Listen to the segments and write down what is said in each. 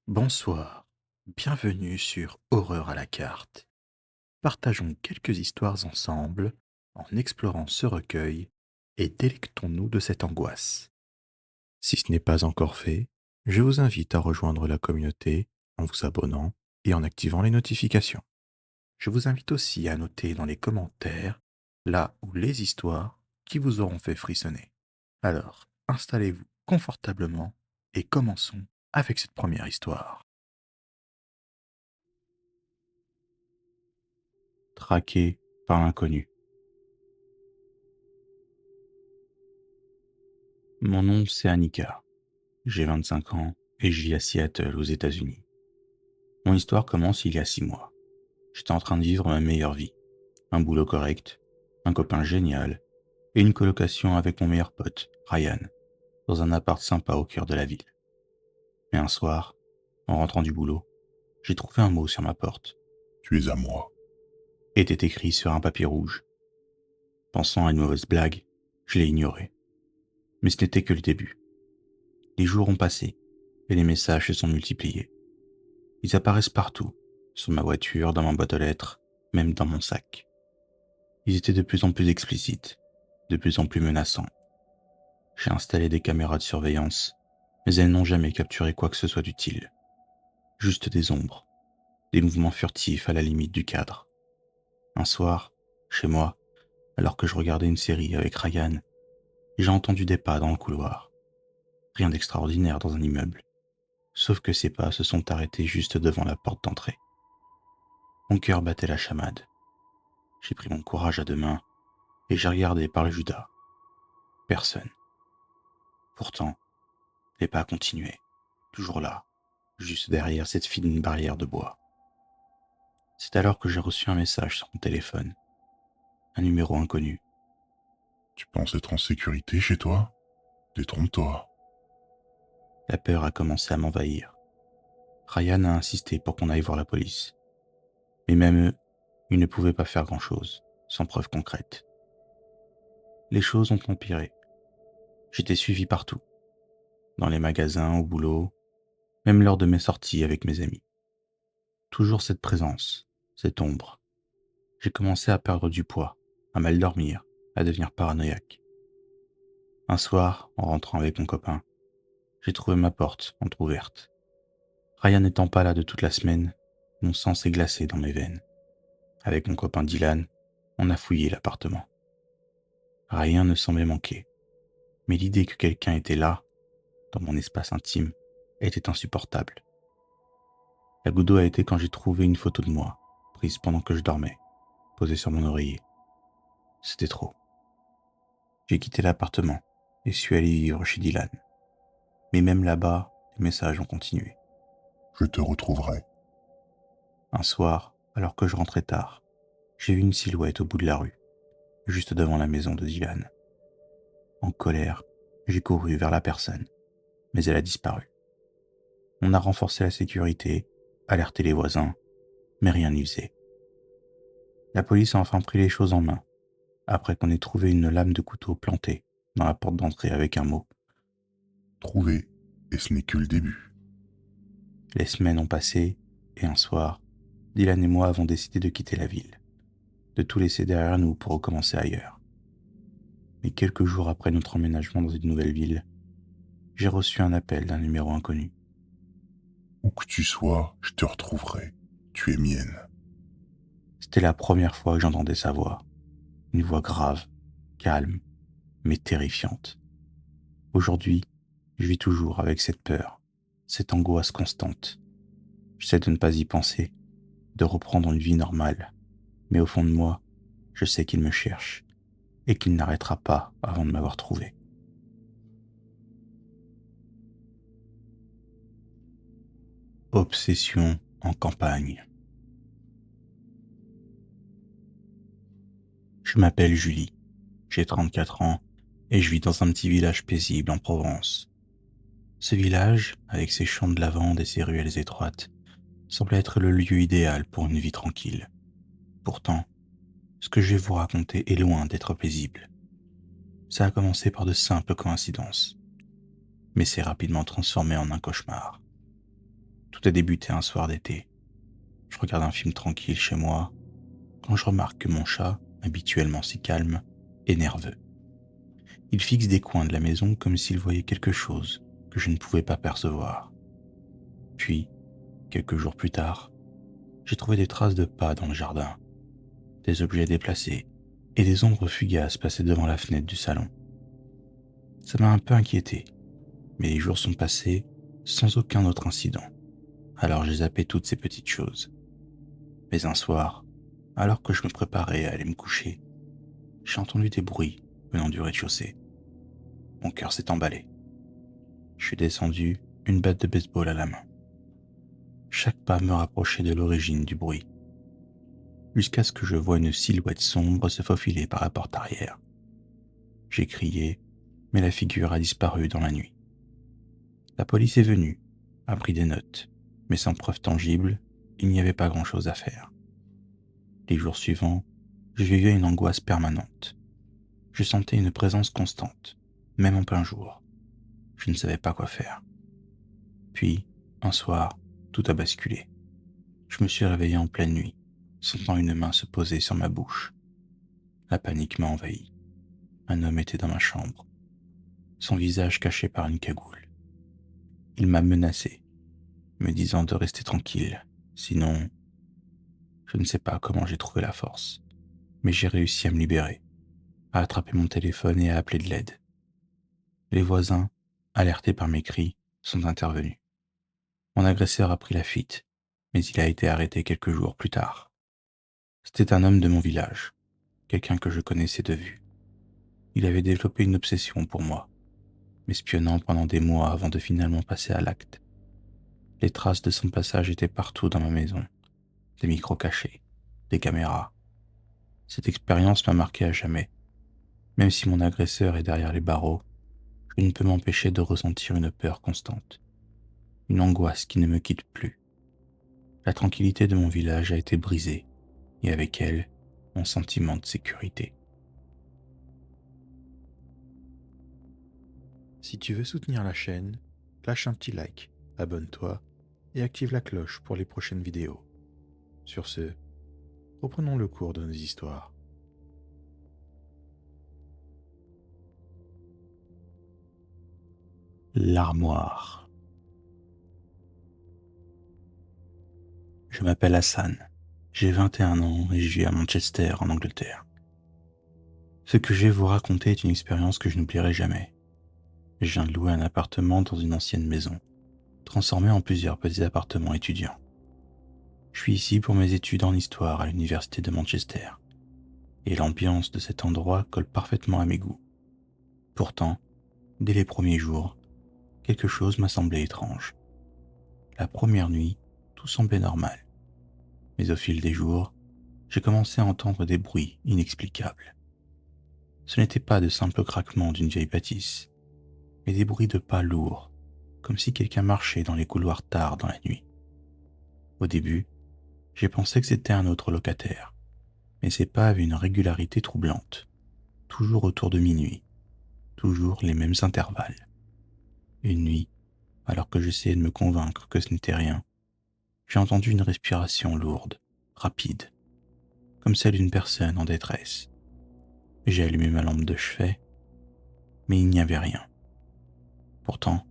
Bonsoir, bienvenue sur Horreur à la carte. Partageons quelques histoires ensemble en explorant ce recueil et délectons-nous de cette angoisse. Si ce n'est pas encore fait, je vous invite à rejoindre la communauté en vous abonnant et en activant les notifications. Je vous invite aussi à noter dans les commentaires là où les histoires qui vous auront fait frissonner. Alors, installez-vous confortablement et commençons avec cette première histoire. Traqué par l'inconnu. Mon nom c'est Annika. J'ai 25 ans et je vis à Seattle aux États-Unis. Mon histoire commence il y a 6 mois. J'étais en train de vivre ma meilleure vie. Un boulot correct, un copain génial et une colocation avec mon meilleur pote, Ryan, dans un appart sympa au cœur de la ville. Mais un soir, en rentrant du boulot, j'ai trouvé un mot sur ma porte. Tu es à moi. Était écrit sur un papier rouge. Pensant à une mauvaise blague, je l'ai ignoré. Mais ce n'était que le début. Les jours ont passé et les messages se sont multipliés. Ils apparaissent partout, sur ma voiture, dans ma boîte aux lettres, même dans mon sac. Ils étaient de plus en plus explicites, de plus en plus menaçants. J'ai installé des caméras de surveillance, mais elles n'ont jamais capturé quoi que ce soit d'utile. Juste des ombres, des mouvements furtifs à la limite du cadre. Un soir, chez moi, alors que je regardais une série avec Ryan, j'ai entendu des pas dans le couloir. Rien d'extraordinaire dans un immeuble, sauf que ces pas se sont arrêtés juste devant la porte d'entrée. Mon cœur battait la chamade. J'ai pris mon courage à deux mains et j'ai regardé par le Judas. Personne. Pourtant, les pas continuaient, toujours là, juste derrière cette fine barrière de bois. C'est alors que j'ai reçu un message sur mon téléphone, un numéro inconnu. Tu penses être en sécurité chez toi? Détrompe-toi. La peur a commencé à m'envahir. Ryan a insisté pour qu'on aille voir la police. Mais même eux, ils ne pouvaient pas faire grand-chose, sans preuve concrète. Les choses ont empiré. J'étais suivi partout, dans les magasins, au boulot, même lors de mes sorties avec mes amis. Toujours cette présence, cette ombre. J'ai commencé à perdre du poids, à mal dormir, à devenir paranoïaque. Un soir, en rentrant avec mon copain, j'ai trouvé ma porte entr'ouverte. Ryan n'étant pas là de toute la semaine, mon sang s'est glacé dans mes veines. Avec mon copain Dylan, on a fouillé l'appartement. Rien ne semblait manquer, mais l'idée que quelqu'un était là, dans mon espace intime, était insupportable. La goutte d'eau a été quand j'ai trouvé une photo de moi, prise pendant que je dormais, posée sur mon oreiller. C'était trop. J'ai quitté l'appartement et suis allé vivre chez Dylan. Mais même là-bas, les messages ont continué. Je te retrouverai. Un soir, alors que je rentrais tard, j'ai vu une silhouette au bout de la rue, juste devant la maison de Dylan. En colère, j'ai couru vers la personne, mais elle a disparu. On a renforcé la sécurité, alerté les voisins, mais rien n'y faisait. La police a enfin pris les choses en main, après qu'on ait trouvé une lame de couteau plantée dans la porte d'entrée avec un mot. Trouvé. Et ce n'est que le début. Les semaines ont passé, et un soir, Dylan et moi avons décidé de quitter la ville, de tout laisser derrière nous pour recommencer ailleurs. Mais quelques jours après notre emménagement dans une nouvelle ville, j'ai reçu un appel d'un numéro inconnu. Où que tu sois, je te retrouverai. Tu es mienne. C'était la première fois que j'entendais sa voix, une voix grave, calme, mais terrifiante. Aujourd'hui, je vis toujours avec cette peur, cette angoisse constante. J'essaie de ne pas y penser, de reprendre une vie normale, mais au fond de moi, je sais qu'il me cherche et qu'il n'arrêtera pas avant de m'avoir trouvé. Obsession en campagne. Je m'appelle Julie, j'ai 34 ans et je vis dans un petit village paisible en Provence. Ce village, avec ses champs de lavande et ses ruelles étroites, semble être le lieu idéal pour une vie tranquille. Pourtant, ce que je vais vous raconter est loin d'être paisible. Ça a commencé par de simples coïncidences, mais s'est rapidement transformé en un cauchemar. Tout a débuté un soir d'été. Je regarde un film tranquille chez moi quand je remarque que mon chat, habituellement si calme, est nerveux. Il fixe des coins de la maison comme s'il voyait quelque chose que je ne pouvais pas percevoir. Puis, quelques jours plus tard, j'ai trouvé des traces de pas dans le jardin, des objets déplacés et des ombres fugaces passées devant la fenêtre du salon. Ça m'a un peu inquiété, mais les jours sont passés sans aucun autre incident. Alors j'ai zappé toutes ces petites choses. Mais un soir, alors que je me préparais à aller me coucher, j'ai entendu des bruits venant du rez-de-chaussée. Mon cœur s'est emballé. Je suis descendu, une batte de baseball à la main. Chaque pas me rapprochait de l'origine du bruit, jusqu'à ce que je voie une silhouette sombre se faufiler par la porte arrière. J'ai crié, mais la figure a disparu dans la nuit. La police est venue, a pris des notes, mais sans preuve tangible, il n'y avait pas grand-chose à faire. Les jours suivants, je vivais une angoisse permanente. Je sentais une présence constante, même en plein jour. Je ne savais pas quoi faire. Puis, un soir, tout a basculé. Je me suis réveillé en pleine nuit, sentant une main se poser sur ma bouche. La panique m'a envahi. Un homme était dans ma chambre, son visage caché par une cagoule. Il m'a menacé, me disant de rester tranquille, sinon... Je ne sais pas comment j'ai trouvé la force, mais j'ai réussi à me libérer, à attraper mon téléphone et à appeler de l'aide. Les voisins, alertés par mes cris, sont intervenus. Mon agresseur a pris la fuite, mais il a été arrêté quelques jours plus tard. C'était un homme de mon village, quelqu'un que je connaissais de vue. Il avait développé une obsession pour moi, m'espionnant pendant des mois avant de finalement passer à l'acte. Les traces de son passage étaient partout dans ma maison, des micros cachés, des caméras. Cette expérience m'a marqué à jamais. Même si mon agresseur est derrière les barreaux, je ne peux m'empêcher de ressentir une peur constante, une angoisse qui ne me quitte plus. La tranquillité de mon village a été brisée, et avec elle, mon sentiment de sécurité. Si tu veux soutenir la chaîne, lâche un petit like, abonne-toi et active la cloche pour les prochaines vidéos. Sur ce, reprenons le cours de nos histoires. L'armoire. Je m'appelle Hassan, j'ai 21 ans et je vis à Manchester, en Angleterre. Ce que je vais vous raconter est une expérience que je n'oublierai jamais. Je viens de louer un appartement dans une ancienne maison, transformée en plusieurs petits appartements étudiants. Je suis ici pour mes études en histoire à l'université de Manchester, et l'ambiance de cet endroit colle parfaitement à mes goûts. Pourtant, dès les premiers jours, quelque chose m'a semblé étrange. La première nuit, tout semblait normal. Mais au fil des jours, j'ai commencé à entendre des bruits inexplicables. Ce n'était pas de simples craquements d'une vieille bâtisse, mais des bruits de pas lourds, comme si quelqu'un marchait dans les couloirs tard dans la nuit. Au début, j'ai pensé que c'était un autre locataire, mais ces pas avaient une régularité troublante, toujours autour de minuit, toujours les mêmes intervalles. Une nuit, alors que j'essayais de me convaincre que ce n'était rien, j'ai entendu une respiration lourde, rapide, comme celle d'une personne en détresse. J'ai allumé ma lampe de chevet, mais il n'y avait rien. Pourtant,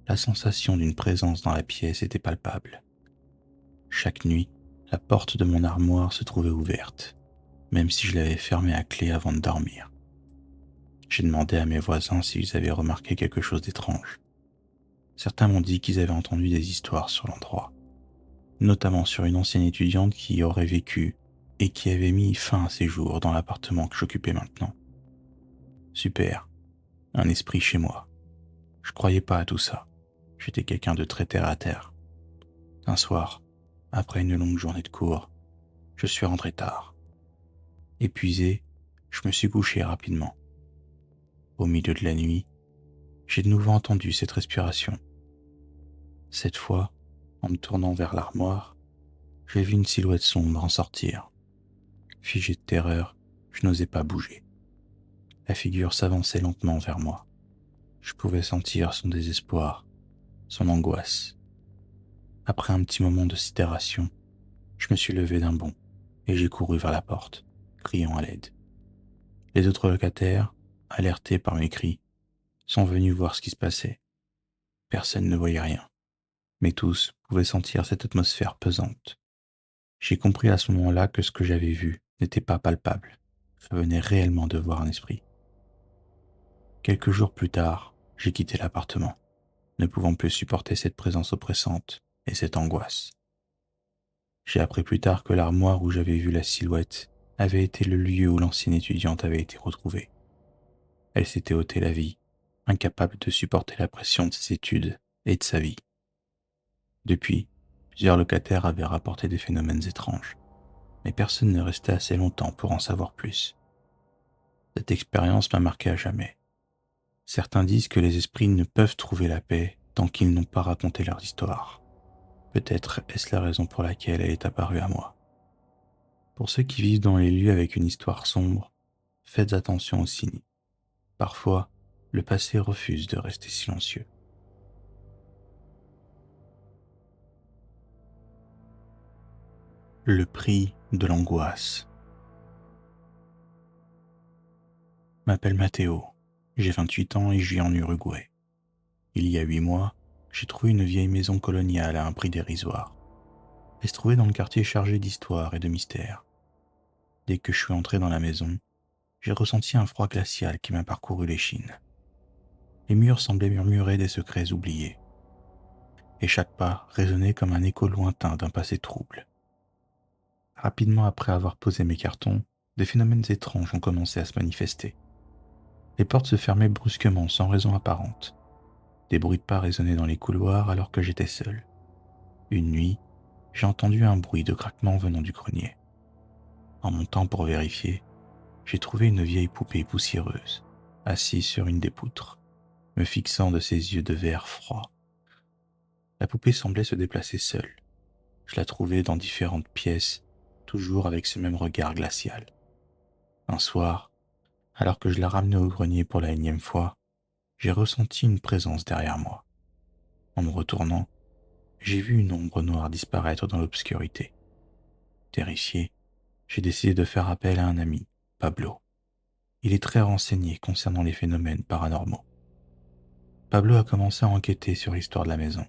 la sensation d'une présence dans la pièce était palpable. Chaque nuit, la porte de mon armoire se trouvait ouverte, même si je l'avais fermée à clé avant de dormir. J'ai demandé à mes voisins s'ils avaient remarqué quelque chose d'étrange. Certains m'ont dit qu'ils avaient entendu des histoires sur l'endroit, notamment sur une ancienne étudiante qui y aurait vécu et qui avait mis fin à ses jours dans l'appartement que j'occupais maintenant. Super, un esprit chez moi. Je croyais pas à tout ça. J'étais quelqu'un de très terre à terre. Un soir, après une longue journée de cours, je suis rentré tard. Épuisé, je me suis couché rapidement. Au milieu de la nuit, j'ai de nouveau entendu cette respiration. Cette fois, en me tournant vers l'armoire, j'ai vu une silhouette sombre en sortir. Figé de terreur, je n'osais pas bouger. La figure s'avançait lentement vers moi. Je pouvais sentir son désespoir, son angoisse. Après un petit moment de sidération, je me suis levé d'un bond et j'ai couru vers la porte, criant à l'aide. Les autres locataires, alertés par mes cris, sont venus voir ce qui se passait. Personne ne voyait rien, mais tous pouvaient sentir cette atmosphère pesante. J'ai compris à ce moment-là que ce que j'avais vu n'était pas palpable. Ça venait réellement de voir un esprit. Quelques jours plus tard, j'ai quitté l'appartement, ne pouvant plus supporter cette présence oppressante et cette angoisse. J'ai appris plus tard que l'armoire où j'avais vu la silhouette avait été le lieu où l'ancienne étudiante avait été retrouvée. Elle s'était ôté la vie, incapable de supporter la pression de ses études et de sa vie. Depuis, plusieurs locataires avaient rapporté des phénomènes étranges, mais personne ne restait assez longtemps pour en savoir plus. Cette expérience m'a marqué à jamais. Certains disent que les esprits ne peuvent trouver la paix tant qu'ils n'ont pas raconté leur histoire. Peut-être est-ce la raison pour laquelle elle est apparue à moi. Pour ceux qui vivent dans les lieux avec une histoire sombre, faites attention aux signes. Parfois, le passé refuse de rester silencieux. Le prix de l'angoisse. Je m'appelle Matteo, j'ai 28 ans et je vis en Uruguay. Il y a 8 mois, j'ai trouvé une vieille maison coloniale à un prix dérisoire. Elle se trouvait dans le quartier chargé d'histoire et de mystère. Dès que je suis entré dans la maison, j'ai ressenti un froid glacial qui m'a parcouru l'échine. Les murs semblaient murmurer des secrets oubliés, et chaque pas résonnait comme un écho lointain d'un passé trouble. Rapidement après avoir posé mes cartons, des phénomènes étranges ont commencé à se manifester. Les portes se fermaient brusquement sans raison apparente. Des bruits de pas résonnaient dans les couloirs alors que j'étais seul. Une nuit, j'ai entendu un bruit de craquement venant du grenier. En montant pour vérifier, j'ai trouvé une vieille poupée poussiéreuse, assise sur une des poutres, me fixant de ses yeux de verre froid. La poupée semblait se déplacer seule. Je la trouvais dans différentes pièces, toujours avec ce même regard glacial. Un soir, alors que je la ramenais au grenier pour la énième fois, j'ai ressenti une présence derrière moi. En me retournant, j'ai vu une ombre noire disparaître dans l'obscurité. Terrifié, j'ai décidé de faire appel à un ami, Pablo. Il est très renseigné concernant les phénomènes paranormaux. Pablo a commencé à enquêter sur l'histoire de la maison.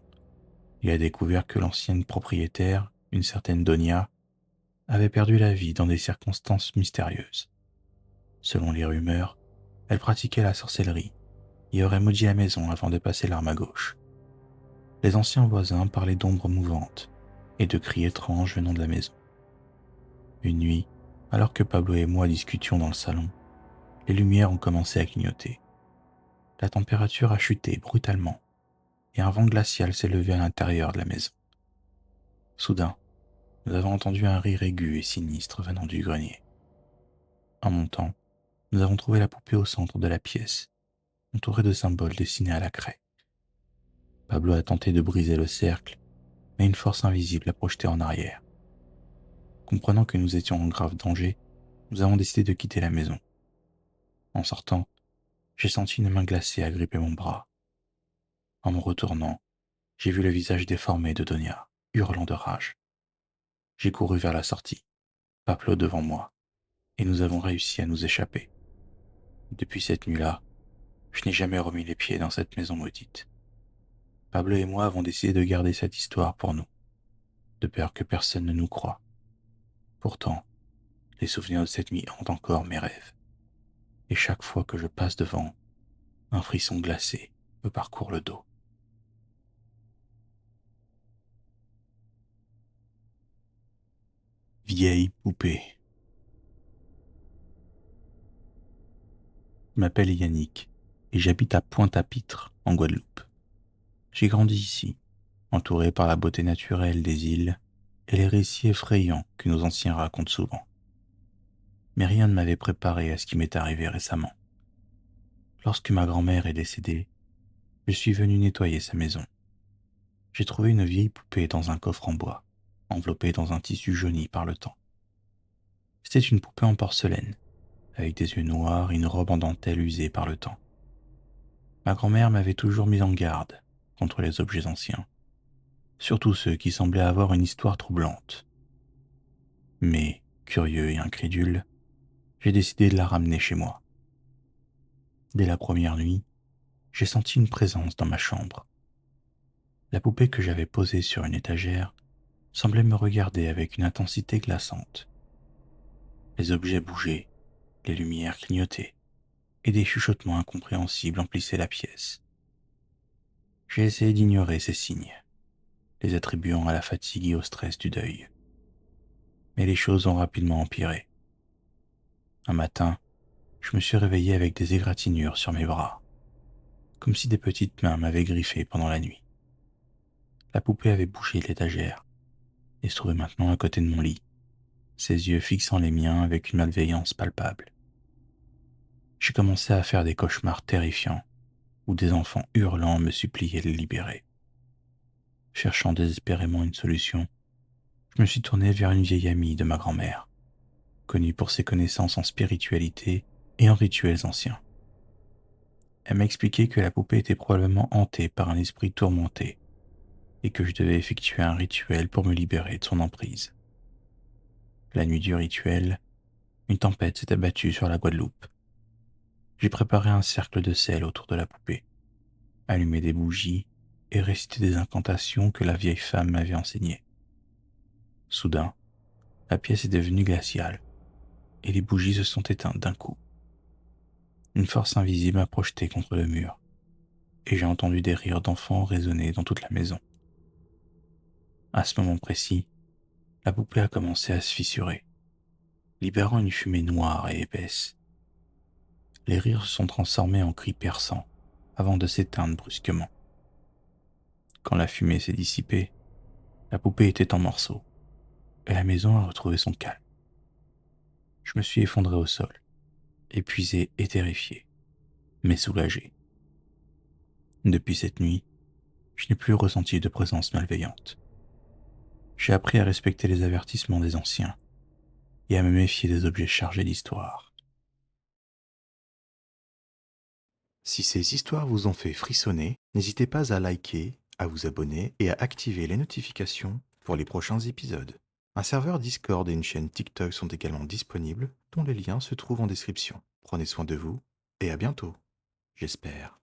Il a découvert que l'ancienne propriétaire, une certaine Donia, avait perdu la vie dans des circonstances mystérieuses. Selon les rumeurs, elle pratiquait la sorcellerie et aurait maudit la maison avant de passer l'arme à gauche. Les anciens voisins parlaient d'ombres mouvantes et de cris étranges venant de la maison. Une nuit, alors que Pablo et moi discutions dans le salon, les lumières ont commencé à clignoter. La température a chuté brutalement et un vent glacial s'est levé à l'intérieur de la maison. Soudain, nous avons entendu un rire aigu et sinistre venant du grenier. En montant, nous avons trouvé la poupée au centre de la pièce, entourée de symboles dessinés à la craie. Pablo a tenté de briser le cercle, mais une force invisible l'a projeté en arrière. Comprenant que nous étions en grave danger, nous avons décidé de quitter la maison. En sortant, j'ai senti une main glacée agripper mon bras. En me retournant, j'ai vu le visage déformé de Donia, hurlant de rage. J'ai couru vers la sortie, Pablo devant moi, et nous avons réussi à nous échapper. Depuis cette nuit-là, je n'ai jamais remis les pieds dans cette maison maudite. Pablo et moi avons décidé de garder cette histoire pour nous, de peur que personne ne nous croie. Pourtant, les souvenirs de cette nuit hantent encore mes rêves. Et chaque fois que je passe devant, un frisson glacé me parcourt le dos. Vieille poupée. Je m'appelle Yannick et j'habite à Pointe-à-Pitre, en Guadeloupe. J'ai grandi ici, entouré par la beauté naturelle des îles et les récits effrayants que nos anciens racontent souvent. Mais rien ne m'avait préparé à ce qui m'est arrivé récemment. Lorsque ma grand-mère est décédée, je suis venu nettoyer sa maison. J'ai trouvé une vieille poupée dans un coffre en bois, enveloppée dans un tissu jauni par le temps. C'était une poupée en porcelaine, avec des yeux noirs et une robe en dentelle usée par le temps. Ma grand-mère m'avait toujours mis en garde contre les objets anciens. surtout ceux qui semblaient avoir une histoire troublante. Mais, curieux et incrédule, j'ai décidé de la ramener chez moi. Dès la première nuit, j'ai senti une présence dans ma chambre. La poupée que j'avais posée sur une étagère semblait me regarder avec une intensité glaçante. Les objets bougeaient, les lumières clignotaient, et des chuchotements incompréhensibles emplissaient la pièce. J'ai essayé d'ignorer ces signes, les attribuant à la fatigue et au stress du deuil. Mais les choses ont rapidement empiré. Un matin, je me suis réveillé avec des égratignures sur mes bras, comme si des petites mains m'avaient griffé pendant la nuit. La poupée avait bougé de l'étagère et se trouvait maintenant à côté de mon lit, ses yeux fixant les miens avec une malveillance palpable. J'ai commencé à faire des cauchemars terrifiants où des enfants hurlants me suppliaient de les libérer. Cherchant désespérément une solution, je me suis tourné vers une vieille amie de ma grand-mère, connue pour ses connaissances en spiritualité et en rituels anciens. Elle m'a expliqué que la poupée était probablement hantée par un esprit tourmenté et que je devais effectuer un rituel pour me libérer de son emprise. La nuit du rituel, une tempête s'est abattue sur la Guadeloupe. J'ai préparé un cercle de sel autour de la poupée, allumé des bougies et récité des incantations que la vieille femme m'avait enseignées. Soudain, la pièce est devenue glaciale et les bougies se sont éteintes d'un coup. Une force invisible m'a projeté contre le mur et j'ai entendu des rires d'enfants résonner dans toute la maison. À ce moment précis, la poupée a commencé à se fissurer, libérant une fumée noire et épaisse. Les rires se sont transformés en cris perçants avant de s'éteindre brusquement. Quand la fumée s'est dissipée, la poupée était en morceaux et la maison a retrouvé son calme. Je me suis effondré au sol, épuisé et terrifié, mais soulagé. Depuis cette nuit, je n'ai plus ressenti de présence malveillante. J'ai appris à respecter les avertissements des anciens et à me méfier des objets chargés d'histoire. Si ces histoires vous ont fait frissonner, n'hésitez pas à liker, à vous abonner et à activer les notifications pour les prochains épisodes. Un serveur Discord et une chaîne TikTok sont également disponibles, dont les liens se trouvent en description. Prenez soin de vous et à bientôt, j'espère.